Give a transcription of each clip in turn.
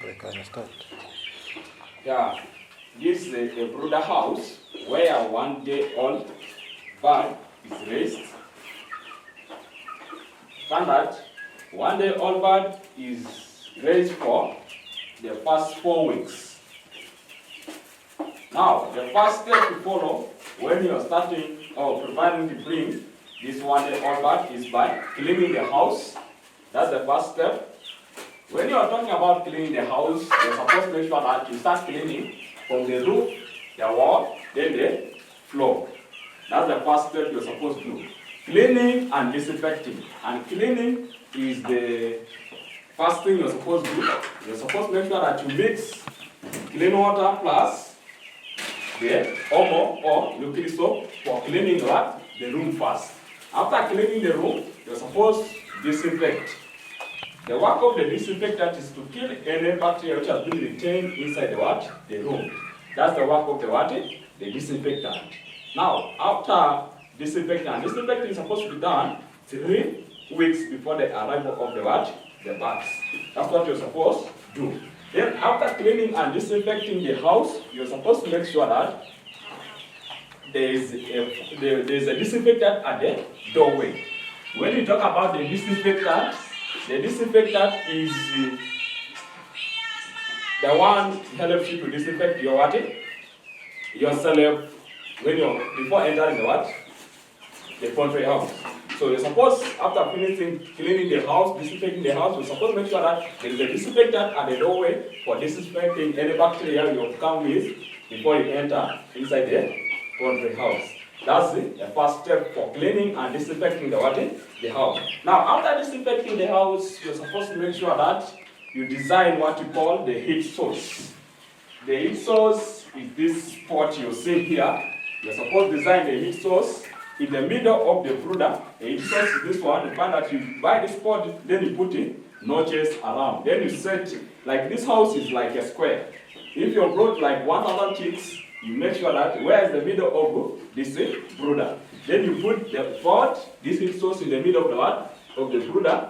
We can start. Yeah, this is a brooder house where a 1 day old bird is raised. Standard, 1 day old bird is raised for the first 4 weeks. Now, the first step to follow when you are starting or preparing to bring this 1 day old bird is by cleaning the house. That's the first step. When you are talking about cleaning the house, you're supposed to make sure that you start cleaning from the roof, the wall, then the floor. That's the first step you're supposed to do. Cleaning and disinfecting. And cleaning is the first thing you're supposed to do. You're supposed to make sure that you mix clean water plus the omo or liquid soap for cleaning the room first. After cleaning the room, you're supposed to disinfect. The work of the disinfectant is to kill any bacteria which has been retained inside the room. That's the work of the disinfectant. Now, after disinfecting is supposed to be done 3 weeks before the arrival of the bats. That's what you're supposed to do. Then, after cleaning and disinfecting the house, you're supposed to make sure that there is a disinfectant at the doorway. When you talk about the disinfectant is the one helps you to disinfect yourself before entering the poultry house. So you're supposed, after finishing cleaning the house, disinfecting the house, you're supposed to make sure that there is a disinfectant at the doorway for disinfecting any bacteria you have come with before you enter inside the poultry house. That's the first step for cleaning and disinfecting the house. Now, after disinfecting the house, you're supposed to make sure that you design what you call the heat source. The heat source is this pot you see here. You're supposed to design the heat source in the middle of the brooder. The heat source is this one. You find that you buy this pot, then you put in notches around. Then you set, like this house is like a square. If you brought like 1,000 chicks, you make sure that where is the middle of this brooder. Then you put the pot, this heat source in the middle of the brooder.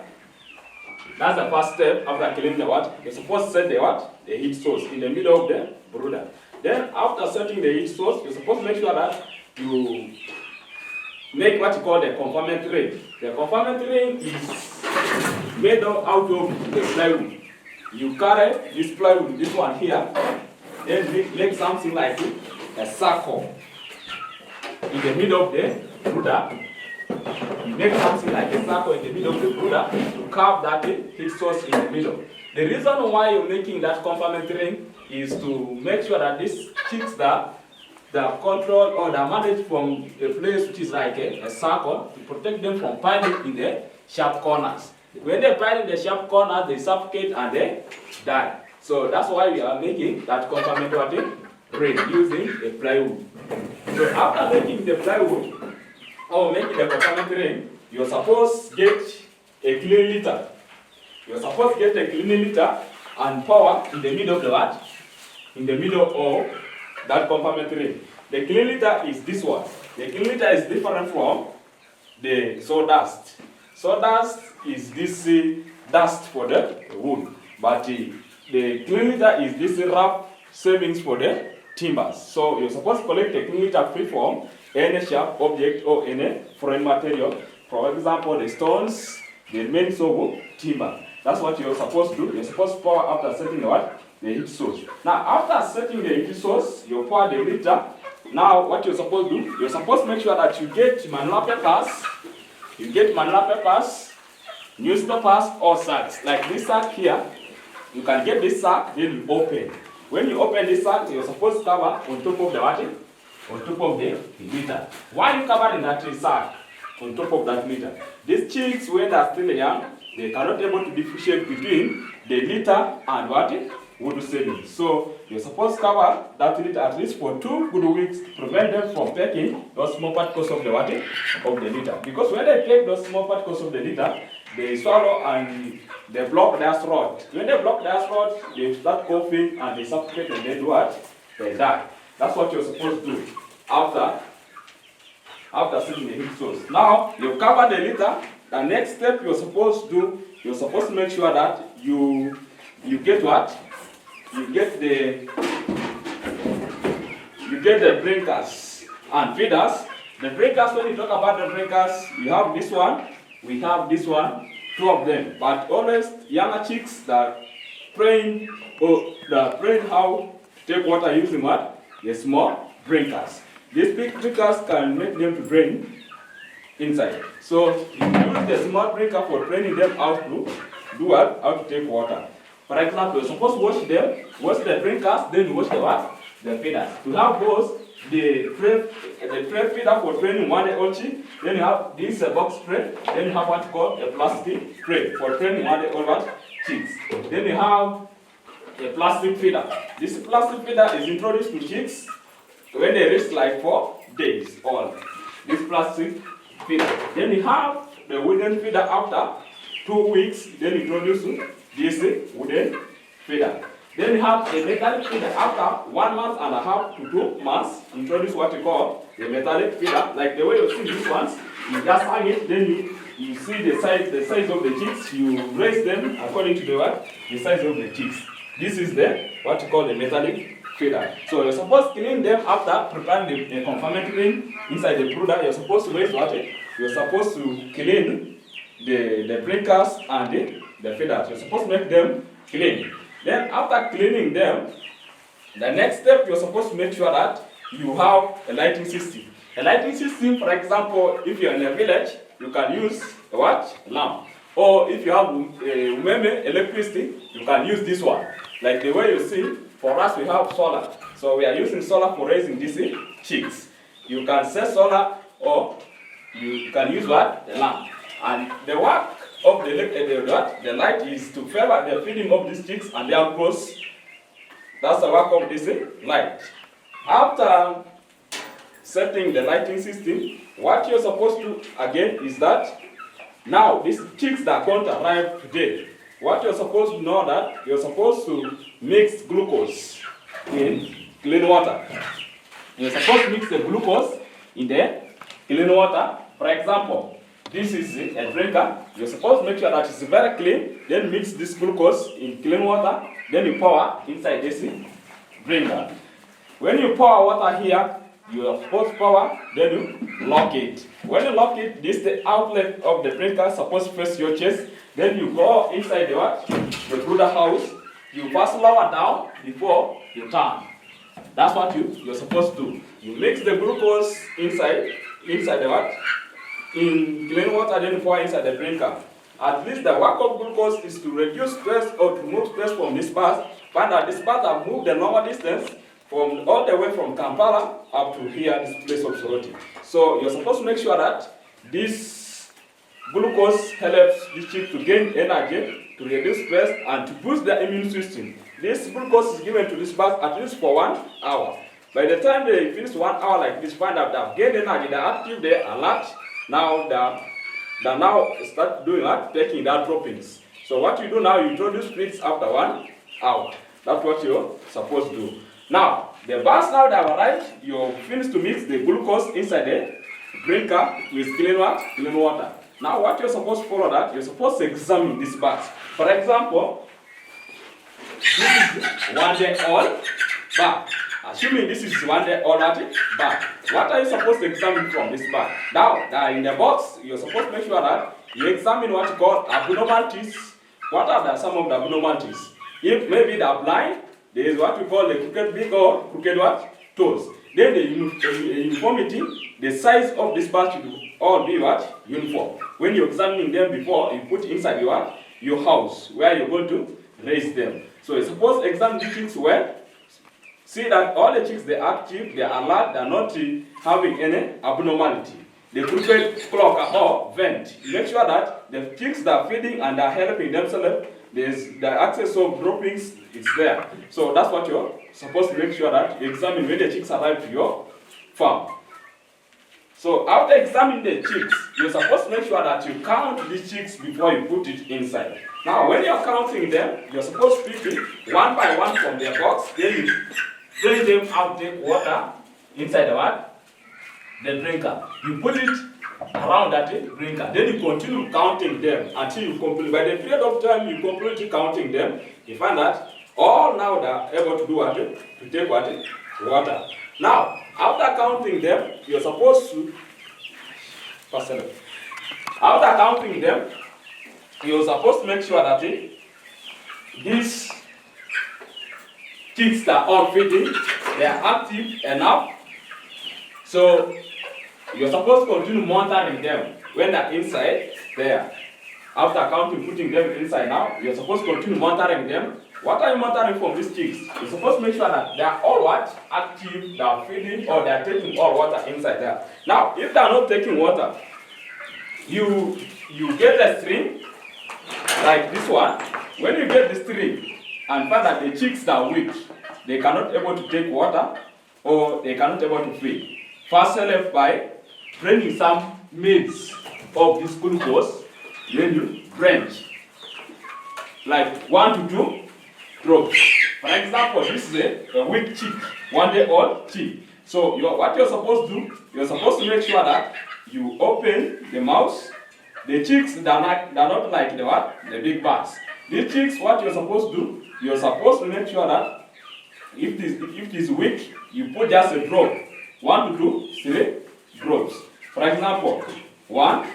That's the first step after cleaning You're supposed to set the heat source in the middle of the brooder. Then after setting the heat source, you're supposed to make sure that you make what you call the confinement ring. The confinement ring is made out of the plywood. You carry this plywood, this one here, then make something like a circle in the middle of the brooder. You make something like a circle in the middle of the brooder to carve that heat source in the middle. The reason why you're making that confinement ring is to make sure that these chicks that are controlled or they are managed from a place which is like a circle to protect them from piling in the sharp corners. When they pile in the sharp corners, they suffocate and they die. So that's why we are making that confinement ring using a plywood. So after making the plywood or making the confinement ring, you're supposed to get a clean litter. You're supposed to get a clean litter and pour in the middle of the in the middle of that confinement ring. The clean litter is this one. The clean litter is different from the sawdust. Sawdust is this dust for the wood, but the clean litter is this rough savings for the timbers. So you're supposed to collect the clean litter free from any sharp object or any foreign material. For example, the stones, the remains of timber. That's what you're supposed to do. You're supposed to pour after setting the heat source. Now, after setting the heat source, you pour the litter. Now, what you're supposed to do, you're supposed to make sure that you get manila papers. You get manila papers, newspapers, or sacks. Like this sack here, you can get this sack, then you open. When you open this sack, you're supposed to cover on top of the on top of the litter. Why are you covering that sack on top of that litter? These chicks, when they're still young, they cannot able to differentiate between the litter and wood savings. So you're supposed to cover that litter at least for 2 good weeks to prevent them from taking those small particles of the litter. Because when they take those small particles of the litter, they swallow and they block their throat. When they block their throat, they start coughing and they suffocate and they do what? They die. That's what you're supposed to do after setting the heat source. Now you cover the litter. The next step you're supposed to do, you're supposed to make sure that you get you get the drinkers and feeders. The drinkers, when you talk about the drinkers, you have this one, we have this one, two of them. But always younger chicks that train how to take water using what? The small drinkers. These big drinkers can make them to drain inside. So you use the small drinker for training them how to do what? How to take water. For example, you're supposed to wash the drinkers, then you wash the what? The feeders. To have both the tray feeder for training 1-day-old chick, then you have this box tray, then you have what you call a plastic tray for training 1-day-old chicks. Then you have a plastic feeder. This plastic feeder is introduced to chicks when they reach like 4 days old. This plastic feeder. Then you have the wooden feeder after 2 weeks, then you introduce this wooden feeder. Then you have a metallic feeder after 1 month and a half to 2 months. Introduce what you call the metallic feeder. Like the way you see these ones, you just hang it, then you see the size of the chicks, you raise them according to the size of the chicks. This is what you call the metallic feeder. So you're supposed to clean them after preparing the confinement ring inside the brooder. You're supposed to raise water. You're supposed to clean the blinkers and the feeders. You're supposed to make them clean. Then after cleaning them, the next step, you're supposed to make sure that you have a lighting system. A lighting system, for example, if you're in a village, you can use a what? Lamp. Or if you have electricity, you can use this one. Like the way you see, for us we have solar. So we are using solar for raising these chicks. You can set solar or you can use what? The lamp. And the work of the light is to favor the feeding of these chicks and their growth. That's the work of this light. After setting the lighting system, what you're supposed to again is that now these chicks that are going to arrive today, what you're supposed to know that you're supposed to mix glucose in clean water. You're supposed to mix the glucose in the clean water. For example, this is a drinker. You're supposed to make sure that it's very clean. Then mix this glucose in clean water. Then you pour inside this drinker. When you pour water here, you are supposed to pour, then you lock it. When you lock it, this is the outlet of the drinker, supposed to face your chest. Then you go inside the brooder house. You first lower down before you turn. That's what you're supposed to do. You mix the glucose inside the what? In clean water, then pour inside the drinker. At least the work of glucose is to reduce stress or to move stress from this part. Find that this part have moved the longer distance from all the way from Kampala up to here, this place of Soroti. So you're supposed to make sure that this glucose helps this chick to gain energy, to reduce stress, and to boost the immune system. This glucose is given to this bird at least for 1 hour. By the time they finish 1 hour like this, find out they've gained energy, they're active, they're alert. Now they now start doing what? Taking that droppings. So what you do now, you introduce feeds after 1 hour. That's what you're supposed to do. Now, the birds now that have arrived, you finish to mix the glucose inside the drinker with clean water. Now what you're supposed to follow that, you're supposed to examine these birds. For example, this is 1 day old bird. Assuming this is 1 day old bird, what are you supposed to examine from this bird? Now, in the box, you're supposed to make sure that you examine what you call abnormalities. What are some of the abnormalities? If maybe they're blind, there is what we call the crooked beak or crooked what? Toes. Then the uniformity, the size of this bird should all be what? Uniform. When you're examining them before, you put inside your house where you're going to raise them. So you're supposed to examine the chicks well. See that all the chicks, they are active, they are alert, they are not having any abnormality. The crooked clock or vent. Make sure that the chicks that are feeding and are helping themselves, the access of droppings is there. So that's what you're supposed to make sure that you examine when the chicks arrive to your farm. So after examining the chicks, you're supposed to make sure that you count these chicks before you put it inside. Now when you're counting them, you're supposed to pick it 1 by 1 from their box. Then you drain them out, take water inside the what? The drinker. You put it around that drinker. Then you continue counting them until you complete. By the period of time you complete counting them, you find that All now they are able to do what? To take what? Water. Now, after counting them, you're supposed to after counting them, you're supposed to make sure that these chicks that are feeding, they are active enough. So you're supposed to continue monitoring them when they're inside there. After counting, putting them inside now, you're supposed to continue monitoring them. What are you monitoring from these chicks? You're supposed to make sure that they are all what? Active, they are feeding, or they are taking all water inside there. Now, if they are not taking water, you get a string like this one. When you get the string and find that the chicks that are weak, they cannot able to take water or they cannot able to feed. First select by draining some maids of this glucose, then you drench like 1 to 2 drops. For example, this is a weak chick, 1 day old chick. So what you're supposed to do, you're supposed to make sure that you open the mouth. The chicks, they're not like the big birds. These chicks, what you're supposed to do, you're supposed to make sure that if it is weak, you put just a drop. 1 to 2, 3 drops. For example, 1,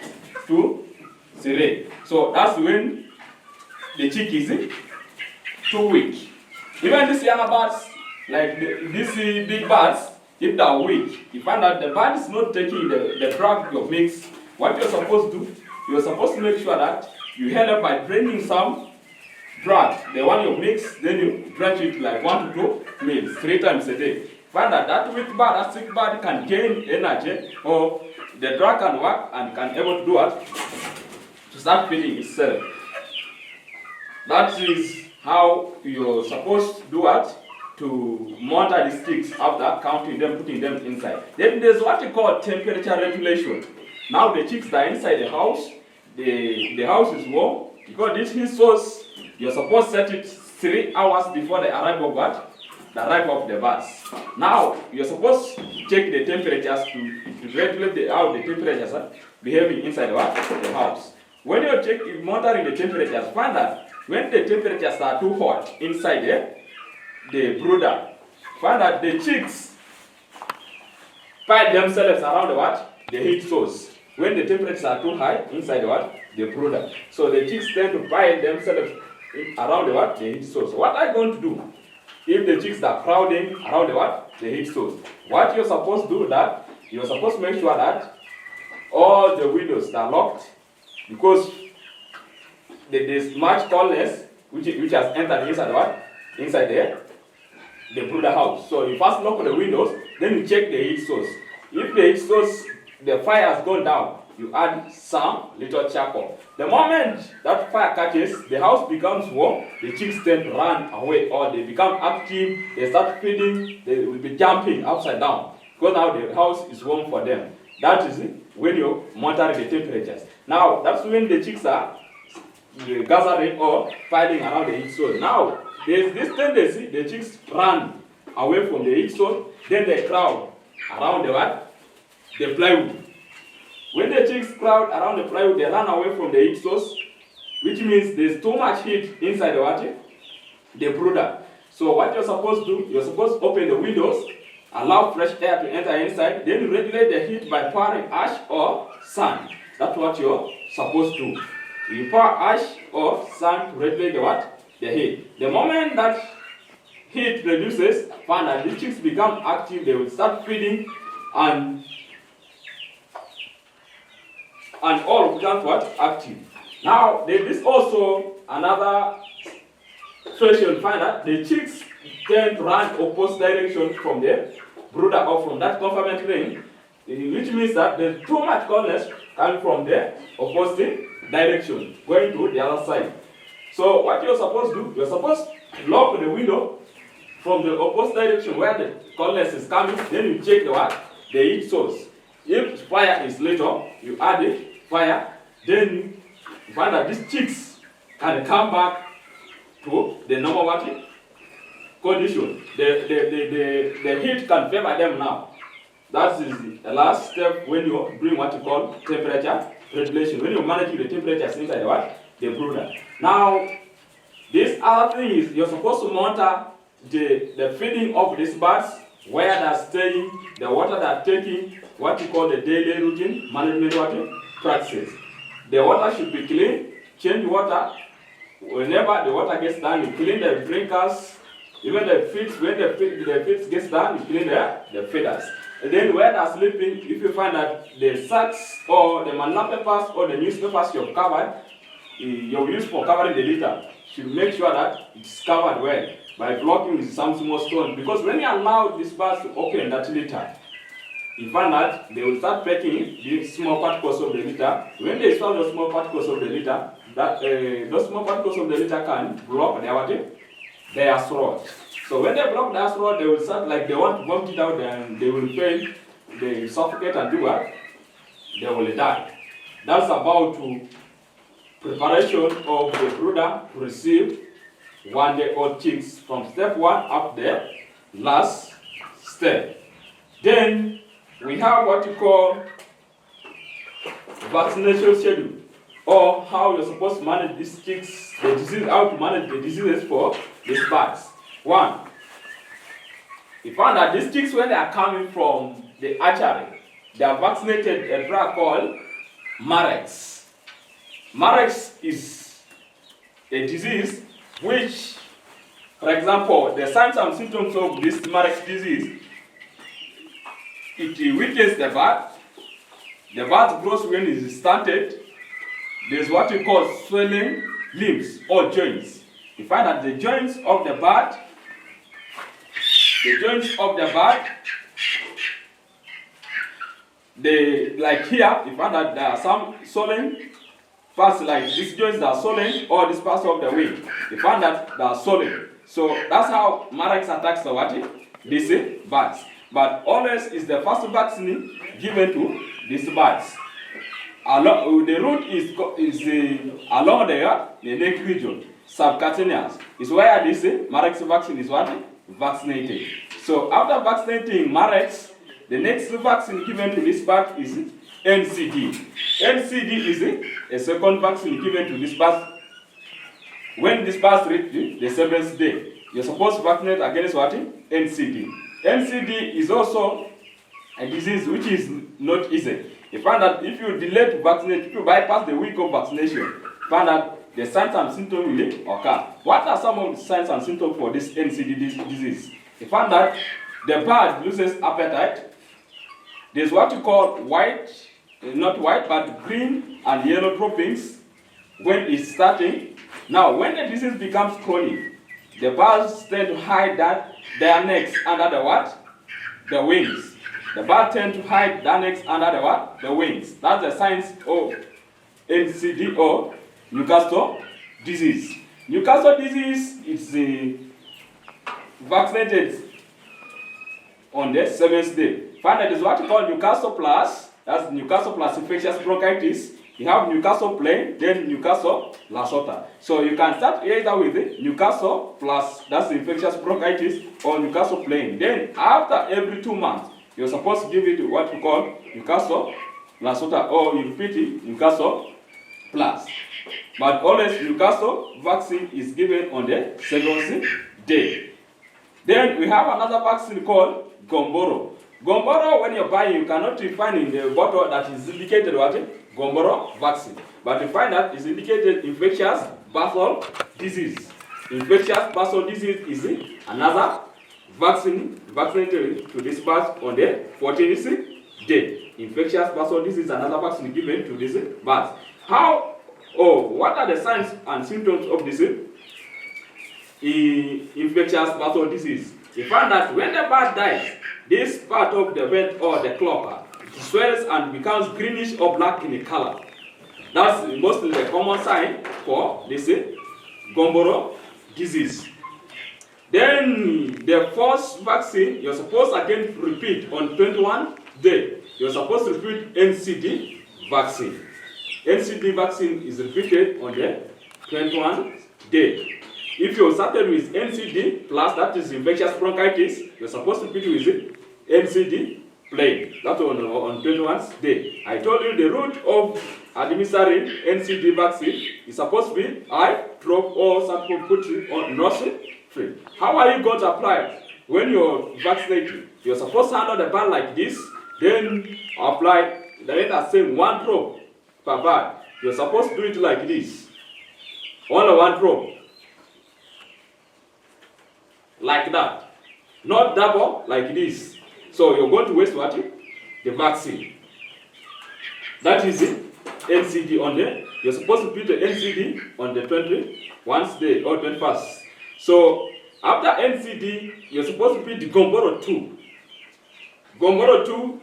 2, 3. So that's when the chick is too weak. Even these younger birds, like these big birds, if they are weak, you find that the bird is not taking the drug you mix. What you're supposed to do, you're supposed to make sure that you help up by draining some drug, the one you mix, then you drench it like 1 to 2 meals 3 times a day. Find that weak bird, that sick bird can gain energy, or the drug can work and can able to do what? To start feeding itself. That is how you're supposed to do what? To monitor the sticks after counting them, putting them inside. Then there's what you call temperature regulation. Now the chicks that are inside the house, the house is warm. Because this heat source, you're supposed to set it 3 hours before the arrival of what? The arrival of the birds. Now, you're supposed to check the temperatures to regulate how the temperatures are behaving inside the house. When you're monitoring the temperatures, find that when the temperatures are too hot inside the brooder, find that the chicks pile themselves around the heat source. When the temperatures are too high inside the brooder, so the chicks tend to pile themselves around the heat source. What are you going to do if the chicks are crowding around the heat source? What you're supposed to do that you're supposed to make sure that all the windows are locked, because there's much coldness which has entered inside the brooder house. So you first lock the windows, then you check the heat source. If the heat source, the fire has gone down, you add some little charcoal. The moment that fire catches, the house becomes warm, the chicks tend to run away, or they become active, they start feeding, they will be jumping upside down, because now the house is warm for them. That is when you monitor the temperatures. Now, that's when the chicks are gathering or fighting around the heat source. Now, there's this tendency, the chicks run away from the heat source, then they crowd around the plywood. When the chicks crowd around the plywood, they run away from the heat source, which means there's too much heat inside the brooder. So what you're supposed to do, you're supposed to open the windows, allow fresh air to enter inside, then you regulate the heat by pouring ash or sand. That's what you're supposed to do. You pour ash or sand to regulate the heat. The moment that heat reduces, find that the chicks become active, they will start feeding, and all becomes active. Now, there is also another situation. Find that the chicks tend to run opposite direction from the brooder or from that confinement ring, which means that there's too much coldness coming from the opposite direction, going to the other side. So what you're supposed to do, you're supposed to lock the window from the opposite direction where the coldness is coming, then you check the heat source. If fire is little, you add the fire, then you find that these chicks can come back to the normal condition. The heat can favor them now. That is the last step when you bring what you call temperature regulation. When you're managing the temperatures inside the brooder. Now, this other thing is you're supposed to monitor the feeding of these birds, where they're staying, the water they're taking, what you call the daily routine management water practices. The water should be clean, change water. Whenever the water gets done, you clean the drinkers, even the feeds. When the feeds gets done, you clean the feeders. And then where they're sleeping, if you find that the sacks or the manila papers or the newspapers you've covered, you've used for covering the litter, should make sure that it's covered well by blocking with some small stone. Because when you allow these birds to open that litter, you find that they will start pecking the small particles of the litter. When they stop the small particles of the litter, those small particles of the litter can block their throat. So when they block their throat, they will start like they want to vomit it out, and they will fail, they suffocate and do what? They will die. That's about preparation of the brooder to receive one-day-old chicks from step 1 up the last step. Then we have what you call vaccination schedule, or how you're supposed to manage these chicks, the disease, how to manage the diseases for these birds. 1, you find that these chicks, when they are coming from the hatchery, they are vaccinated a drug called Marex. Marex is a disease which, for example, the signs and symptoms of this Marex disease, it weakens the bird. The bird's growth when it is stunted. There's what we call swelling limbs or joints. You find that the joints of the bird, they, like here, you find that there are some swollen parts, like these joints that are swollen, or this parts of the wing. You find that they are swollen. So that's how Marex attacks the what? These birds. But always is the first vaccine given to these birds. The root is along the neck region, subcutaneous. Is where this Marex vaccine is what? Vaccinated. So after vaccinating Marex, the next vaccine given to this bird is NCD. NCD is a second vaccine given to this bird. When this bird reaches the 7th day, you're supposed to vaccinate against what? NCD. NCD is also a disease which is not easy. You find that if you delay to vaccinate, if you bypass the week of vaccination, you find that the signs and symptoms will occur. What are some of the signs and symptoms for this NCD disease? You find that the bird loses appetite. There's what you call not white, but green and yellow droppings when it's starting. Now, when the disease becomes chronic, the birds tend to hide their necks under the what? The wings. The birds tend to hide their necks under the what? The wings. That's the signs of NCD or Newcastle disease. Newcastle disease is vaccinated on the 7th day. Find that is what you call Newcastle plus. That's Newcastle plus infectious bronchitis. You have Newcastle plain, then Newcastle Lasota. So you can start either with Newcastle plus, that's infectious bronchitis, or Newcastle plain. Then after every 2 months, you're supposed to give it what we call Newcastle Lasota, or you repeat it, Newcastle plus. But always Newcastle vaccine is given on the 7th day. Then we have another vaccine called Gomboro. Gomboro, when you're buying, you cannot find in the bottle that is indicated what? Gomboro vaccine. But you find that it's indicated infectious basal disease. Infectious basal disease is another vaccine vaccinated to this bird on the 14th day. Infectious basal disease is another vaccine given to this bird. What are the signs and symptoms of this infectious basal disease? You find that when the bird dies, this part of the vent or the cloaca swells and becomes greenish or black in color. That's mostly the common sign for this Gomboro disease. Then the first vaccine, you're supposed again to repeat on 21 day. You're supposed to repeat NCD vaccine. NCD vaccine is repeated on the 21 day. If you started with NCD plus, that is infectious bronchitis, you're supposed to repeat with NCD plain. That's on 21st day. I told you the route of administering NCD vaccine is supposed to be eye, throat, or some people put it on nostril free. How are you going to apply it? When you're vaccinating, you're supposed to handle the band like this, then apply, then I say 1 drop per band. You're supposed to do it like this. Only 1 drop. Like that. Not double like this. So you're going to waste what? The vaccine. That is it. NCD on there. You're supposed to put the NCD on the 21st day or 21st. So after NCD, you're supposed to put the Gomboro 2. Gomboro 2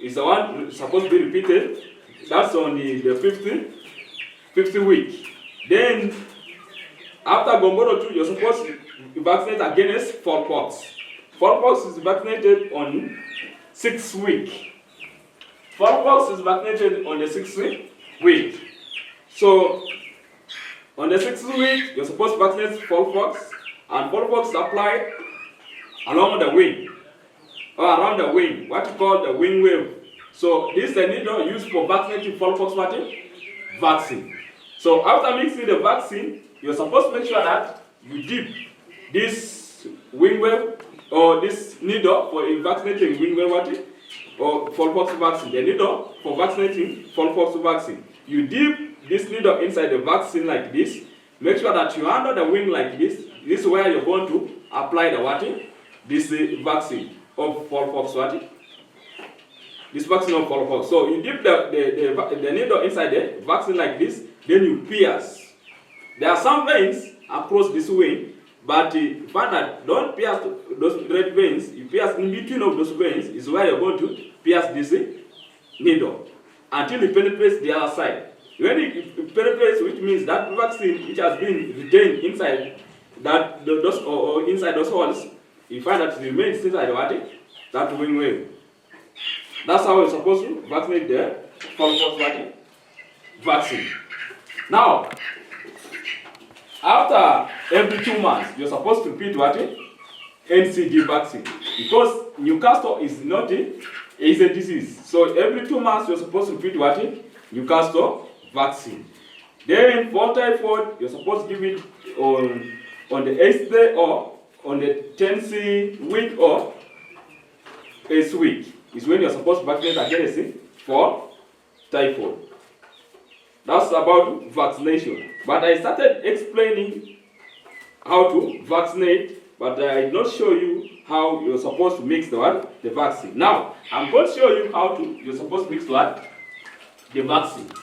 is the one supposed to be repeated. That's on the 50th week. Then after Gomboro 2, you're supposed to vaccinate against Poults. Poults is vaccinated on 6th week. Poults is vaccinated on the 6th week. So on the 6th week, you're supposed to vaccinate Poults, and Poults applied along the wing, or around the wing, what you call the wing wave. So this is the needle used for vaccinating Poults vaccine. So after mixing the vaccine, you're supposed to make sure that you dip this wing wave or this needle for vaccinating wing wave or Poults vaccine. The needle for vaccinating Poults vaccine. You dip this needle inside the vaccine like this. Make sure that you handle the wing like this. This is where you're going to apply the this vaccine of Poults This vaccine of Poults. So you dip the needle inside the vaccine like this. Then you pierce. There are some veins across this wing, but you find that don't pierce those red veins. You pierce in between of those veins is where you're going to pierce this needle until it penetrates the other side. When it penetrates, which means that vaccine which has been retained inside those or inside those holes, you find that it remains inside that wing wave. That's how you're supposed to vaccinate the Poults vaccine. Now, after every 2 months, you're supposed to repeat NCD vaccine, because Newcastle is not a disease. So every 2 months, you're supposed to repeat Newcastle vaccine. Then for typhoid, you're supposed to give it on the 8th day or on the 10th week or 8th week. Is when you're supposed to vaccinate against for typhoid. That's about vaccination. But I started explaining how to vaccinate, but I did not show you how you're supposed to mix the vaccine. Now, I'm going to show you how you're supposed to mix the vaccine.